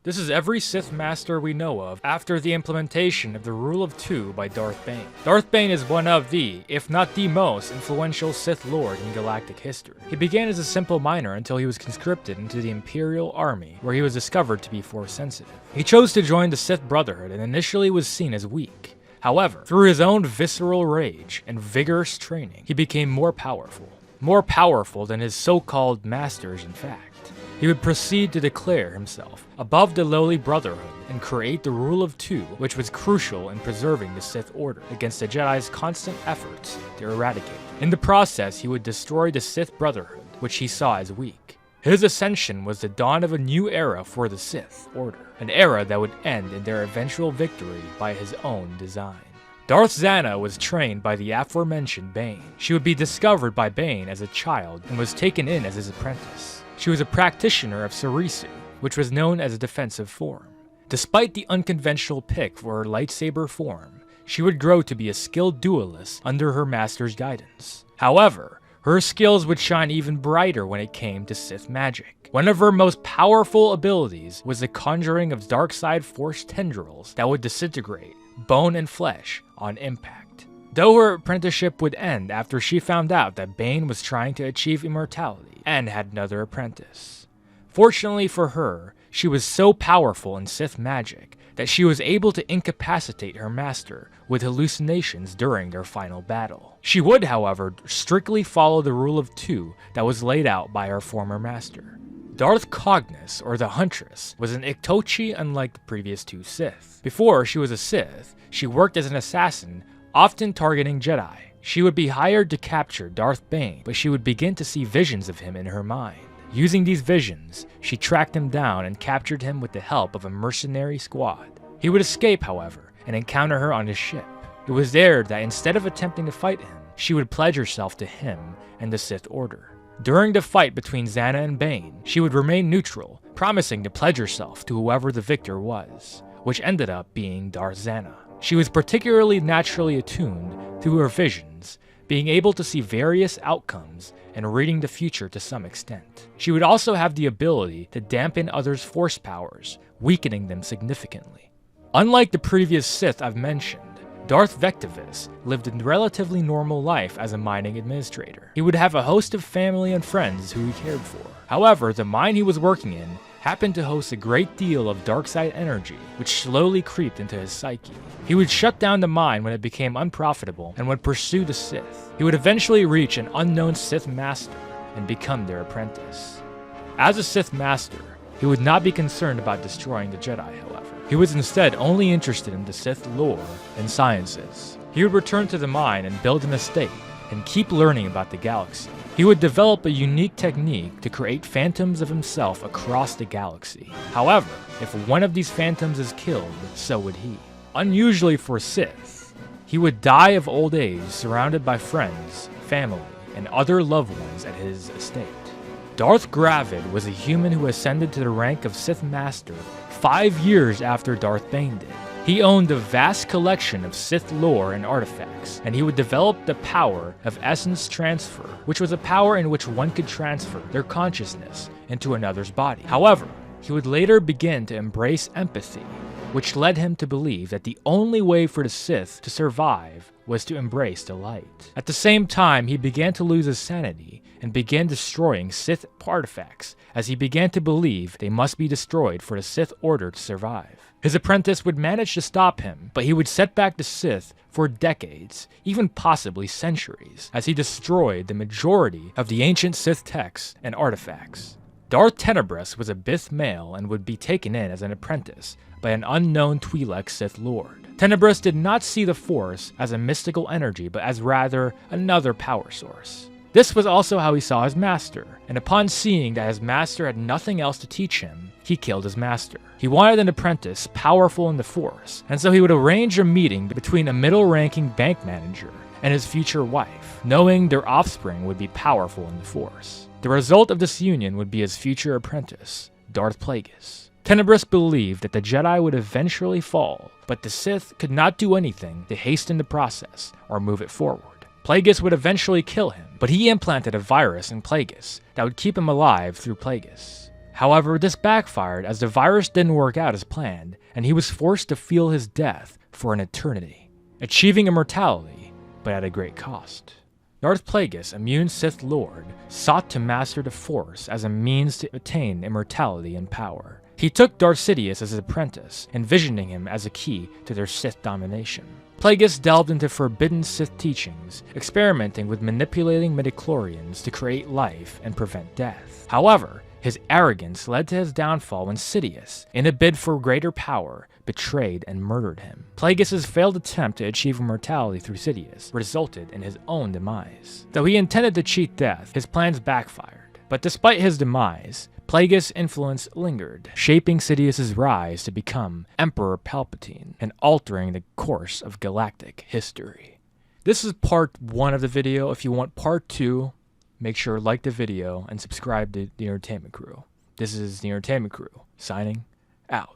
This is every Sith Master we know of after the implementation of the Rule of Two by Darth Bane. Darth Bane is one of the, if not the most, influential Sith Lord in galactic history. He began as a simple miner until he was conscripted into the Imperial Army, where he was discovered to be Force sensitive. He chose to join the Sith Brotherhood and initially was seen as weak. However, through his own visceral rage and vigorous training, he became more powerful. More powerful than his so-called masters, in fact. He would proceed to declare himself above the lowly Brotherhood and create the Rule of Two, which was crucial in preserving the Sith Order against the Jedi's constant efforts to eradicate it. In the process, he would destroy the Sith Brotherhood, which he saw as weak. His ascension was the dawn of a new era for the Sith Order, an era that would end in their eventual victory by his own design. Darth Zana was trained by the aforementioned Bane. She would be discovered by Bane as a child and was taken in as his apprentice. She was a practitioner of Sarisu, which was known as a defensive form. Despite the unconventional pick for her lightsaber form, she would grow to be a skilled duelist under her master's guidance. However, her skills would shine even brighter when it came to Sith magic. One of her most powerful abilities was the conjuring of dark side force tendrils that would disintegrate bone and flesh on impact. Though her apprenticeship would end after she found out that Bane was trying to achieve immortality and had another apprentice. Fortunately for her, she was so powerful in Sith magic that she was able to incapacitate her master with hallucinations during their final battle. She would, however, strictly follow the Rule of Two that was laid out by her former master. Darth Cognus, or the Huntress, was an Iktochi unlike the previous two Sith. Before she was a Sith, she worked as an assassin, often targeting Jedi. She would be hired to capture Darth Bane, but she would begin to see visions of him in her mind. Using these visions, she tracked him down and captured him with the help of a mercenary squad. He would escape, however, and encounter her on his ship. It was there that instead of attempting to fight him, she would pledge herself to him and the Sith Order. During the fight between Zana and Bane, she would remain neutral, promising to pledge herself to whoever the victor was, which ended up being Darth Zana. She was particularly naturally attuned through her visions, being able to see various outcomes and reading the future to some extent. She would also have the ability to dampen others' force powers, weakening them significantly. Unlike the previous Sith I've mentioned, Darth Vectivus lived a relatively normal life as a mining administrator. He would have a host of family and friends who he cared for. However, the mine he was working in happened to host a great deal of dark side energy, which slowly creeped into his psyche. He would shut down the mine when it became unprofitable and would pursue the Sith. He would eventually reach an unknown Sith master and become their apprentice. As a Sith master, he would not be concerned about destroying the Jedi, however. He was instead only interested in the Sith lore and sciences. He would return to the mine and build an estate and keep learning about the galaxy. He would develop a unique technique to create phantoms of himself across the galaxy. However, if one of these phantoms is killed, so would he. Unusually for Sith, he would die of old age surrounded by friends, family, and other loved ones at his estate. Darth Gravid was a human who ascended to the rank of Sith Master 5 years after Darth Bane did. He owned a vast collection of Sith lore and artifacts, and he would develop the power of essence transfer, which was a power in which one could transfer their consciousness into another's body. However, he would later begin to embrace empathy, which led him to believe that the only way for the Sith to survive was to embrace the light. At the same time, he began to lose his sanity and began destroying Sith artifacts as he began to believe they must be destroyed for the Sith Order to survive. His apprentice would manage to stop him, but he would set back the Sith for decades, even possibly centuries, as he destroyed the majority of the ancient Sith texts and artifacts. Darth Tenebrous was a Bith male and would be taken in as an apprentice by an unknown Twi'lek Sith Lord. Tenebrous did not see the Force as a mystical energy, but as rather another power source. This was also how he saw his master, and upon seeing that his master had nothing else to teach him, he killed his master. He wanted an apprentice powerful in the Force, and so he would arrange a meeting between a middle-ranking bank manager and his future wife, knowing their offspring would be powerful in the Force. The result of this union would be his future apprentice, Darth Plagueis. Tenebrous believed that the Jedi would eventually fall, but the Sith could not do anything to hasten the process or move it forward. Plagueis would eventually kill him, but he implanted a virus in Plagueis that would keep him alive through Plagueis. However, this backfired as the virus didn't work out as planned, and he was forced to feel his death for an eternity, achieving immortality, but at a great cost. Darth Plagueis, immune Sith Lord, sought to master the Force as a means to attain immortality and power. He took Darth Sidious as his apprentice, envisioning him as a key to their Sith domination. Plagueis delved into forbidden Sith teachings, experimenting with manipulating midichlorians to create life and prevent death. However, his arrogance led to his downfall when Sidious, in a bid for greater power, betrayed and murdered him. Plagueis' failed attempt to achieve immortality through Sidious resulted in his own demise. Though he intended to cheat death, his plans backfired. But despite his demise, Plagueis' influence lingered, shaping Sidious's rise to become Emperor Palpatine and altering the course of galactic history. This is part 1 of the video. If you want part 2, make sure to like the video and subscribe to The Entertainment Crew. This is The Entertainment Crew, signing out.